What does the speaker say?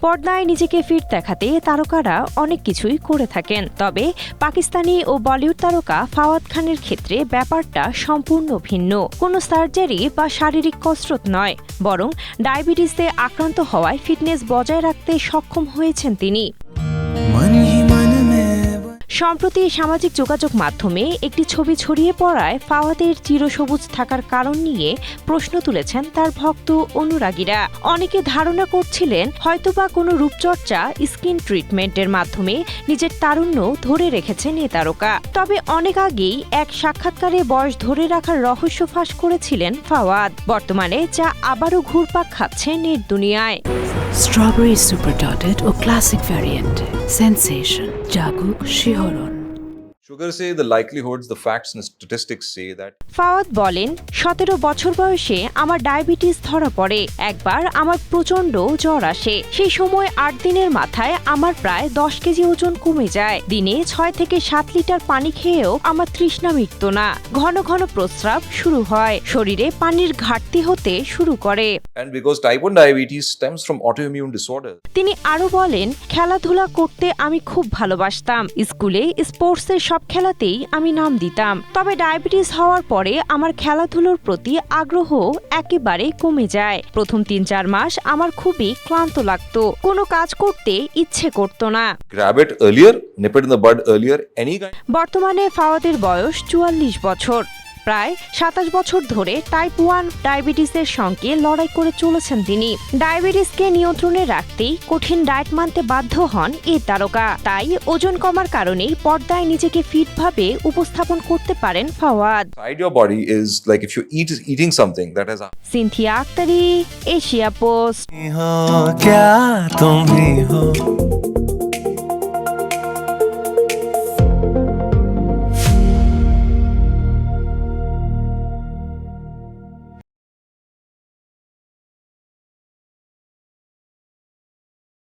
পর্দায় নিজেকে ফিট দেখাতে তারকারা অনেক কিছুই করে থাকেন, তবে পাকিস্তানি ও বলিউড তারকা ফাওয়াদ খানের ক্ষেত্রে ব্যাপারটা সম্পূর্ণ ভিন্ন। কোনো সার্জারি বা শারীরিক কসরত নয়, বরং ডায়াবেটিসে আক্রান্ত হওয়ায় ফিটনেস বজায় রাখতে সক্ষম হয়েছেন তিনি। সম্প্রতি সামাজিক যোগাযোগ মাধ্যমে একটি ছবি ছড়িয়ে পড়ায় ফাওয়াদের চিরসবুজ থাকার কারণ নিয়ে প্রশ্ন তুলেছেন তার ভক্ত অনুরাগীরা। অনেকে ধারণা করছিলেন হয়তোবা কোনো রূপচর্চা স্কিন ট্রিটমেন্টের মাধ্যমে নিজের তারুণ্য ধরে রেখেছেন এ তারকা। তবে অনেক আগেই এক সাক্ষাৎকারে বয়স ধরে রাখার রহস্য ফাঁস করেছিলেন ফাওয়াদ। বর্তমানে যা আবারও ঘুরপাক খাচ্ছে নেট দুনিয়ায়। স্ট্রবেরি সুপার ডটেড ও ক্লাসিক ভ্যারিয়েন্ট সেন্সেশন জাগুক শিহরণ। Sugar say the likelihoods, the facts and statistics say that Fawad বলেন, 17 বছর বয়সে আমার ডায়াবেটিস ধরা পড়ে। একবার আমার প্রচন্ড জ্বর আসে। সেই সময় 8 দিনের মাথায় আমার প্রায় 10 কেজি ওজন কমে যায়। দিনে 6 থেকে 7 লিটার পানি খেয়েও আমার তৃষ্ণা মিটত না। ঘন ঘন প্রস্রাব শুরু হয়, শরীরে পানির ঘাটতি হতে শুরু করে। and because type 1 diabetes stems from autoimmune disorders. তিনি আরো বলেন, খেলাধুলা করতে আমি খুব ভালোবাসতাম। স্কুলে স্পোর্টসের সব খেলাতেই আমি নাম দিতাম। তবে ডায়াবেটিস হওয়ার পরে আমার খেলাধুলোর প্রতি আগ্রহ একেবারে কমে যায়। প্রথম 3-4 মাস আমার খুবই ক্লান্ত লাগতো, কোনো কাজ করতে ইচ্ছে করতো না। Grab it earlier, nip it in the bud earlier, any kind. বর্তমানে ফাওয়াদের বয়স 44 বছর। প্রায় 27 বছর ধরে টাইপ 1 ডায়াবেটিসের সঙ্গে লড়াই করে চলেছেন তিনি। ডায়াবেটিসকে নিয়ন্ত্রণে রাখতেই কঠিন ডায়েট মানতে বাধ্য হন এই তারকা। তাই ওজন কমার কারণেই পর্দায় নিজেকে ফিটভাবে উপস্থাপন করতে পারেন Fawad. Inside your body is like if you eating something that has Sinthia Akhtari, Asia post. क्या तुम भी हो